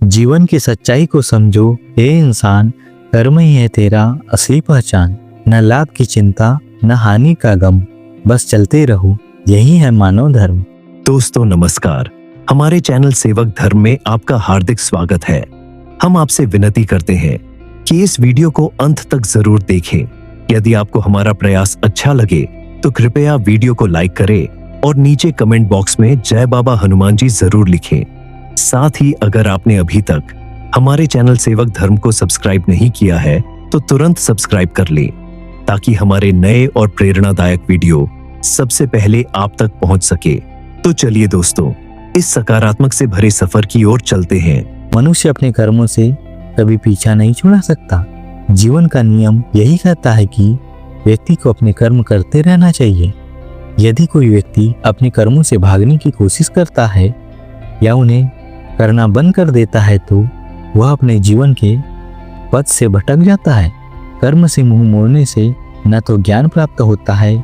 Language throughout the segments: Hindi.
जीवन की सच्चाई को समझो हे इंसान, कर्म ही है तेरा असली पहचान। न लाभ की चिंता न हानि का गम, बस चलते रहो यही है मानव धर्म। दोस्तों नमस्कार, हमारे चैनल सेवक धर्म में आपका हार्दिक स्वागत है। हम आपसे विनती करते हैं कि इस वीडियो को अंत तक जरूर देखें। यदि आपको हमारा प्रयास अच्छा लगे तो कृपया वीडियो को लाइक करें और नीचे कमेंट बॉक्स में जय बाबा हनुमान जी जरूर लिखें। साथ ही अगर आपने अभी तक हमारे चैनल सेवक धर्म को सब्सक्राइब नहीं किया है तो तुरंत सब्सक्राइब कर लें, ताकि हमारे नए और प्रेरणादायक वीडियो सबसे पहले आप तक पहुंच सके। तो चलिए दोस्तों, इस सकारात्मक से भरे सफर की ओर चलते हैं। मनुष्य अपने कर्मों से कभी पीछा नहीं छुड़ा सकता। जीवन का नियम यही कहता है कि व्यक्ति को अपने कर्म करते रहना चाहिए। यदि कोई व्यक्ति अपने कर्मों से भागने की कोशिश करता है या उन्हें करना बंद कर देता है तो वह अपने जीवन के पथ से भटक जाता है। कर्म से मुंह मोड़ने से न तो ज्ञान प्राप्त होता है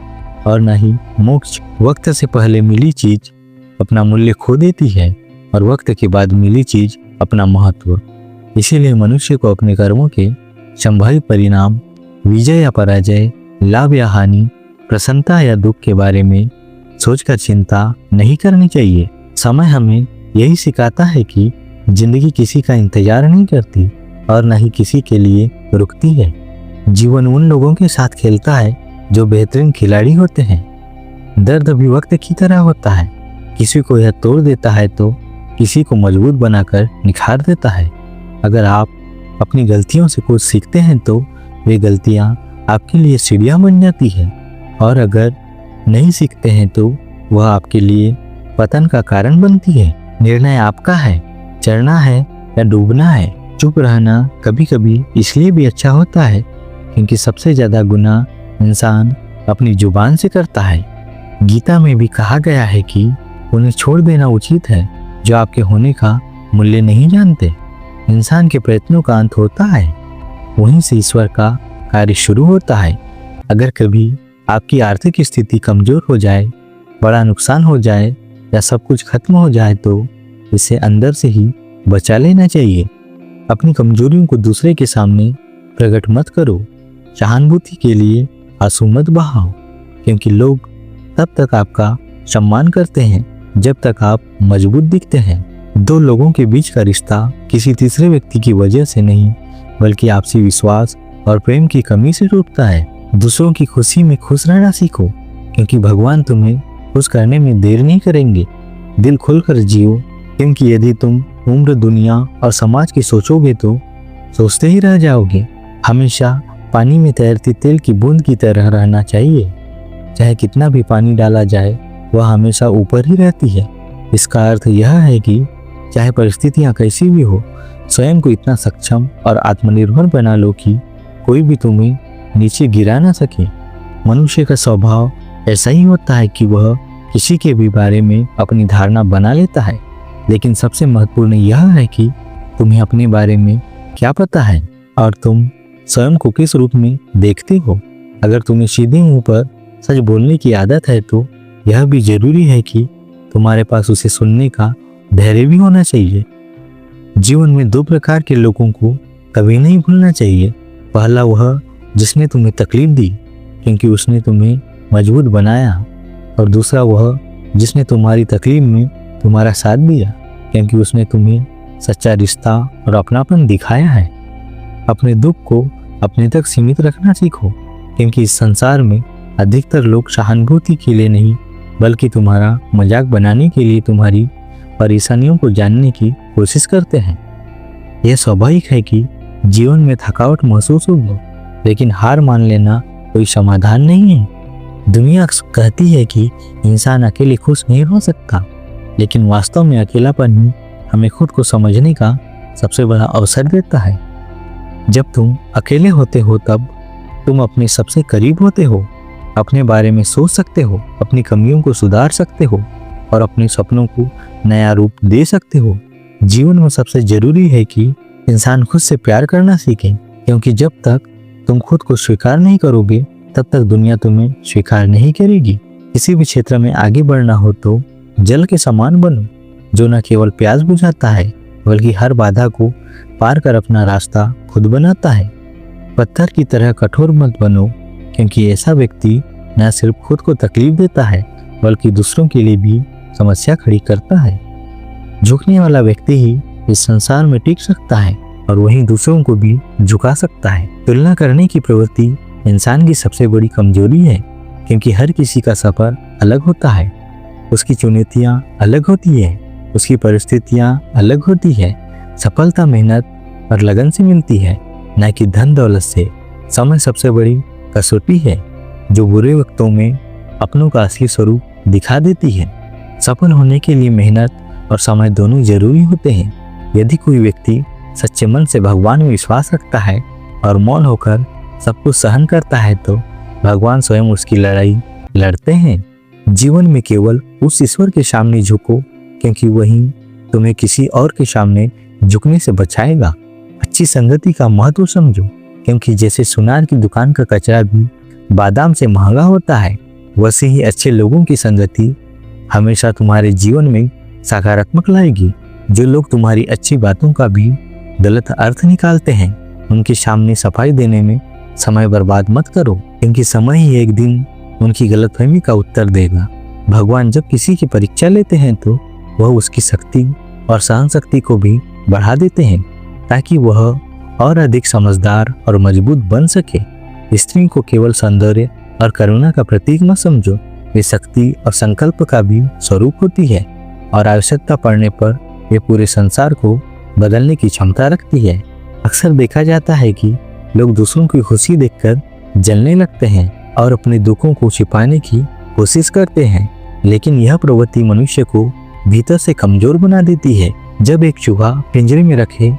और न ही मोक्ष। वक्त से पहले मिली चीज अपना मूल्य खो देती है और वक्त के बाद मिली चीज अपना महत्व। इसीलिए मनुष्य को अपने कर्मों के संभावित परिणाम, विजय या पराजय, लाभ या हानि, प्रसन्नता या दुख के बारे में सोचकर चिंता नहीं करनी चाहिए। समय हमें यही सिखाता है कि जिंदगी किसी का इंतजार नहीं करती और न ही किसी के लिए रुकती है। जीवन उन लोगों के साथ खेलता है जो बेहतरीन खिलाड़ी होते हैं। दर्द भी वक्त की तरह होता है, किसी को यह तोड़ देता है तो किसी को मजबूत बनाकर निखार देता है। अगर आप अपनी गलतियों से कुछ सीखते हैं तो वे गलतियां आपके लिए सीढ़ियां बन जाती है, और अगर नहीं सीखते हैं तो वह आपके लिए पतन का कारण बनती है। निर्णय आपका है, चढ़ना है या डूबना है। चुप रहना कभी कभी इसलिए भी अच्छा होता है क्योंकि सबसे ज्यादा गुनाह इंसान अपनी जुबान से करता है। गीता में भी कहा गया है कि उन्हें छोड़ देना उचित है जो आपके होने का मूल्य नहीं जानते। इंसान के प्रयत्नों का अंत होता है, वहीं से ईश्वर का कार्य शुरू होता है। अगर कभी आपकी आर्थिक स्थिति कमजोर हो जाए, बड़ा नुकसान हो जाए या सब कुछ खत्म हो जाए तो इसे अंदर से ही बचा लेना चाहिए। अपनी कमजोरियों को दूसरे के सामने प्रकट मत करो। सहानुभूति के लिए आंसू मत बहाओ, क्योंकि लोग तब तक आपका सम्मान करते हैं जब तक आप मजबूत दिखते हैं। दो लोगों के बीच का रिश्ता किसी तीसरे व्यक्ति की वजह से नहीं, बल्कि आपसी विश्वास और प्रेम की कमी से टूटता है। दूसरों की खुशी में खुश रहना सीखो, क्योंकि भगवान तुम्हें खुश करने में देर नहीं करेंगे। दिल खोलकर जियो, क्योंकि यदि तुम उम्र, दुनिया और समाज की सोचोगे तो सोचते ही रह जाओगे। हमेशा पानी में तैरती तेल की बूंद की तरह रहना चाहिए। चाहे कितना भी पानी डाला जाए, वह हमेशा ऊपर ही रहती है। इसका अर्थ यह है कि चाहे परिस्थितियां कैसी भी हो, स्वयं को इतना सक्षम और आत्मनिर्भर बना लो कि कोई भी तुम्हें नीचे गिरा ना सके। मनुष्य का स्वभाव ऐसा ही होता है कि वह किसी के भी बारे में अपनी धारणा बना लेता है, लेकिन सबसे महत्वपूर्ण यह है कि तुम्हें अपने बारे में क्या पता है और तुम स्वयं को किस रूप में देखते हो। अगर तुम्हें सीधे मुंह पर सच बोलने की आदत है तो यह भी जरूरी है कि तुम्हारे पास उसे सुनने का धैर्य भी होना चाहिए। जीवन में दो प्रकार के लोगों को कभी नहीं भूलना चाहिए। पहला वह जिसने तुम्हें तकलीफ दी क्योंकि उसने तुम्हें मजबूत बनाया, और दूसरा वह जिसने तुम्हारी तकलीफ में तुम्हारा साथ दिया क्योंकि उसने तुम्हें सच्चा रिश्ता और अपनापन दिखाया है। अपने दुख को अपने तक सीमित रखना सीखो, क्योंकि इस संसार में अधिकतर लोग सहानुभूति के लिए नहीं, बल्कि तुम्हारा मजाक बनाने के लिए तुम्हारी परेशानियों को जानने की कोशिश करते हैं। यह स्वाभाविक है कि जीवन में थकावट महसूस होगी, लेकिन हार मान लेना कोई समाधान नहीं है। दुनिया कहती है कि इंसान अकेले खुश नहीं हो सकता, लेकिन वास्तव में अकेलापन ही हमें खुद को समझने का सबसे बड़ा अवसर देता है। जब तुम अकेले होते हो तब तुम अपने सबसे करीब होते हो, अपने बारे में सोच सकते हो, अपनी कमियों को सुधार सकते हो और अपने सपनों को नया रूप दे सकते हो। जीवन में सबसे जरूरी है कि इंसान खुद से प्यार करना सीखे, क्योंकि जब तक तुम खुद को स्वीकार नहीं करोगे तब तक दुनिया तुम्हें स्वीकार नहीं करेगी। किसी भी क्षेत्र में आगे बढ़ना हो तो जल के समान बनो, जो न केवल प्यास बुझाता है बल्कि हर बाधा को पार कर अपना रास्ता खुद बनाता है। पत्थर की तरह कठोर मत बनो, क्योंकि ऐसा व्यक्ति न सिर्फ खुद को तकलीफ देता है बल्कि दूसरों के लिए भी समस्या खड़ी करता है। झुकने वाला व्यक्ति ही इस संसार में टिक सकता है और वहीं दूसरों को भी झुका सकता है। तुलना करने की प्रवृत्ति इंसान की सबसे बड़ी कमजोरी है, क्योंकि हर किसी का सफर अलग होता है, उसकी चुनौतियां अलग होती है, उसकी परिस्थितियां अलग होती है। सफलता मेहनत और लगन से मिलती है, न कि धन दौलत से। समय सबसे बड़ी कसौटी है, जो बुरे वक्तों में अपनों का असली स्वरूप दिखा देती है। सफल होने के लिए मेहनत और समय दोनों जरूरी होते हैं। यदि कोई व्यक्ति सच्चे मन से भगवान में विश्वास रखता है और मौन होकर सब कुछ सहन करता है, तो भगवान स्वयं उसकी लड़ाई लड़ते हैं। जीवन में केवल उस ईश्वर के सामने झुको, क्योंकि वही तुम्हें किसी और के सामने झुकने से बचाएगा। अच्छी संगति का महत्व समझो, क्योंकि जैसे सुनार की दुकान का कचरा भी बादाम से महंगा होता है, वैसे ही अच्छे लोगों की संगति हमेशा तुम्हारे जीवन में सकारात्मक लाएगी। जो लोग तुम्हारी अच्छी बातों का भी गलत अर्थ निकालते हैं, उनके सामने सफाई देने में समय बर्बाद मत करो, क्योंकि समय ही एक दिन उनकी गलतफहमी का उत्तर देगा। भगवान जब किसी की परीक्षा लेते हैं तो वह उसकी शक्ति और सहन शक्ति को भी बढ़ा देते हैं, ताकि वह और अधिक समझदार और मजबूत बन सके। स्त्री को केवल सौंदर्य और करुणा का प्रतीक मत समझो, वे शक्ति और संकल्प का भी स्वरूप होती है और आवश्यकता पड़ने पर वे पूरे संसार को बदलने की क्षमता रखती है। अक्सर देखा जाता है कि लोग दूसरों की खुशी देखकर जलने लगते हैं और अपने दुखों को छिपाने की कोशिश करते हैं, लेकिन यह प्रवृत्ति मनुष्य को भीतर से कमजोर बना देती है। जब एक चूहा पिंजरे में रखे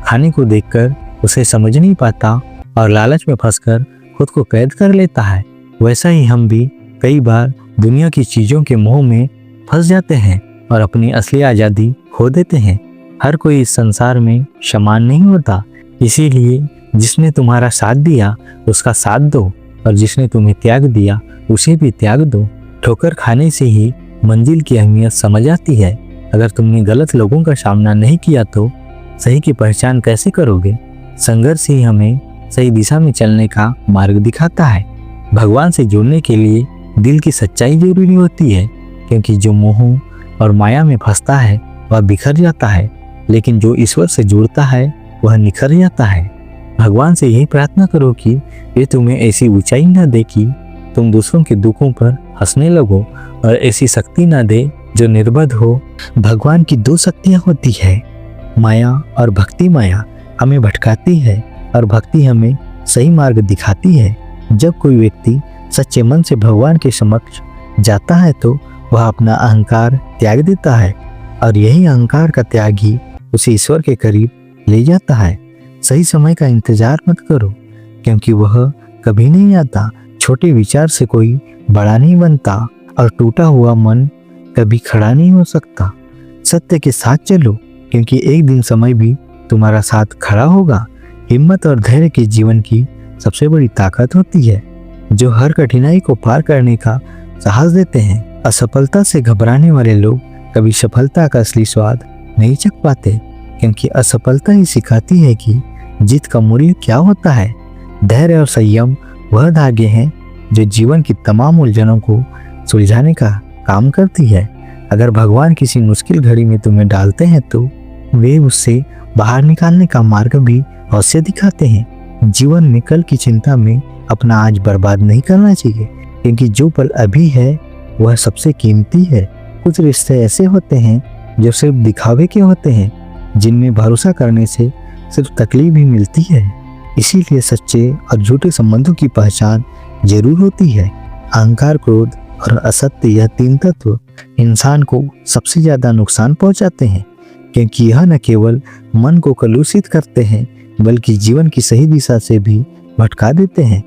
खाने को देखकर उसे समझ नहीं पाता और लालच में फंसकर खुद को कैद कर लेता है, वैसा ही हम भी कई बार दुनिया की चीजों के मोह में फंस जाते हैं और अपनी असली आजादी खो देते हैं। हर कोई इस संसार में समान नहीं होता, इसीलिए जिसने तुम्हारा साथ दिया उसका साथ दो और जिसने तुम्हें त्याग दिया उसे भी त्याग दो। ठोकर खाने से ही मंजिल की अहमियत समझ आती है। अगर तुमने गलत लोगों का सामना नहीं किया तो सही की पहचान कैसे करोगे? संघर्ष ही हमें सही दिशा में चलने का मार्ग दिखाता है। भगवान से जुड़ने के लिए दिल की सच्चाई जरूरी होती है, क्योंकि जो मोह और माया में फंसता है वह बिखर जाता है, लेकिन जो ईश्वर से जुड़ता है वह निखर जाता है। भगवान से यही प्रार्थना करो कि वे तुम्हें ऐसी ऊंचाई न दे कि तुम दूसरों के दुखों पर हंसने लगो, और ऐसी शक्ति न दे जो निर्बध हो। भगवान की दो शक्तियां होती है, माया और भक्ति। माया हमें भटकाती है और भक्ति हमें सही मार्ग दिखाती है। जब कोई व्यक्ति सच्चे मन से भगवान के समक्ष जाता है तो वह अपना अहंकार त्याग देता है, और यही अहंकार का त्याग ही उसे ईश्वर के करीब ले जाता है। सही समय का इंतजार मत करो, क्योंकि वह कभी नहीं आता। छोटे विचार से कोई बड़ा नहीं बनता और टूटा हुआ मन कभी खड़ा नहीं हो सकता। सत्य के साथ चलो, क्योंकि एक दिन समय भी तुम्हारा साथ खड़ा होगा। हिम्मत और धैर्य के जीवन की सबसे बड़ी ताकत होती है, जो हर कठिनाई को पार करने का साहस देते हैं। असफलता से घबराने वाले लोग कभी सफलता का असली स्वाद नहीं चख पाते, क्योंकि असफलता ही सिखाती है कि जीत का मूल्य क्या होता है। धैर्य और संयम वह धागे हैं जो जीवन की तमाम उलझनों को सुलझाने का काम करती है। अगर भगवान किसी मुश्किल घड़ी में तुम्हें डालते हैं तो वे उससे बाहर निकालने का मार्ग भी अवश्य दिखाते हैं। जीवन में कल की चिंता में अपना आज बर्बाद नहीं करना चाहिए, क्योंकि जो पल अभी है वह सबसे कीमती है। कुछ रिश्ते ऐसे होते हैं जो सिर्फ दिखावे के होते हैं, जिनमें भरोसा करने से सिर्फ तकलीफ ही मिलती है। इसीलिए सच्चे और झूठे संबंधों की पहचान जरूर होती है। अहंकार, क्रोध और असत्य, यह तीन तत्व इंसान को सबसे ज्यादा नुकसान पहुंचाते हैं, क्योंकि यह न केवल मन को कलुषित करते हैं बल्कि जीवन की सही दिशा से भी भटका देते हैं।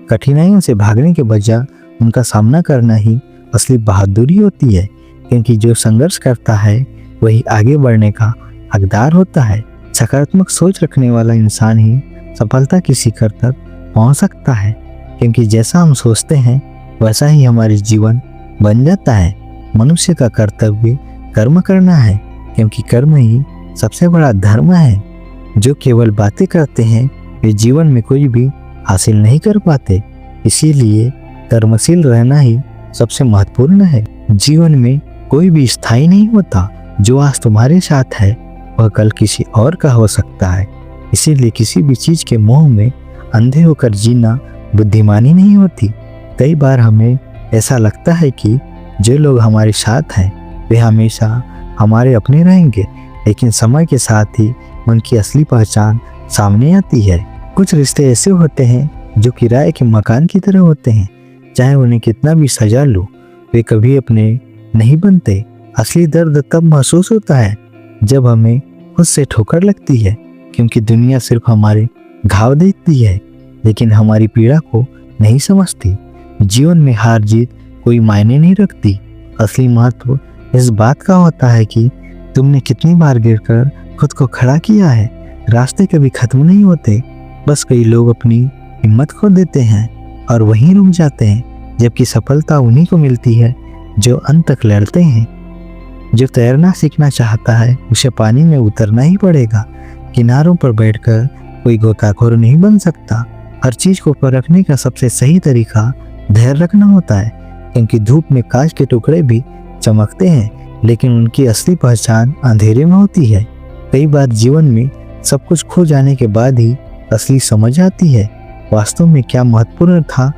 कठिनाइयों से भागने के बजाय उनका सामना करना ही असली बहादुरी होती है, क्योंकि जो संघर्ष करता है वही आगे बढ़ने का हकदार होता है। सकारात्मक सोच रखने वाला इंसान ही सफलता की शिखर तक पहुंच सकता है, क्योंकि जैसा हम सोचते हैं वैसा ही हमारे जीवन बन जाता है। मनुष्य का कर्तव्य कर्म करना है, क्योंकि कर्म ही सबसे बड़ा धर्म है। जो केवल बातें करते हैं वे जीवन में कोई भी हासिल नहीं कर पाते। इसीलिए कर्मशील रहना ही सबसे महत्वपूर्ण है। जीवन में कोई भी स्थायी नहीं होता। जो आज तुम्हारे साथ है वह कल किसी और का हो सकता है। इसीलिए किसी भी चीज के मोह में अंधे होकर जीना बुद्धिमानी नहीं होती। कई बार हमें ऐसा लगता है कि जो लोग हमारे साथ हैं वे हमेशा हमारे अपने रहेंगे, लेकिन समय के साथ ही उनकी असली पहचान सामने आती है। कुछ रिश्ते ऐसे होते हैं जो किराए के मकान की तरह होते हैं। चाहे उन्हें कितना भी सजा लो वे कभी अपने नहीं बनते। असली दर्द तब महसूस होता है जब हमें खुद से ठोकर लगती है, क्योंकि दुनिया सिर्फ हमारे घाव देखती है लेकिन हमारी पीड़ा को नहीं समझती। जीवन में हार जीत कोई मायने नहीं रखती। असली महत्व इस बात का होता है कि तुमने कितनी बार गिरकर खुद को खड़ा किया है। रास्ते कभी खत्म नहीं होते, बस कई लोग अपनी हिम्मत खो देते हैं और वहीं रुक जाते हैं, जबकि सफलता उन्हीं को मिलती है जो अंत तक लड़ते हैं। जो तैरना सीखना चाहता है उसे पानी में उतरना ही पड़ेगा। किनारों पर बैठकर कोई गोताखोर नहीं बन सकता। हर चीज को परखने का सबसे सही तरीका धैर्य रखना होता है, क्योंकि धूप में कांच के टुकड़े भी चमकते हैं लेकिन उनकी असली पहचान अंधेरे में होती है। कई बार जीवन में सब कुछ खो जाने के बाद ही असली समझ आती है वास्तव में क्या महत्वपूर्ण था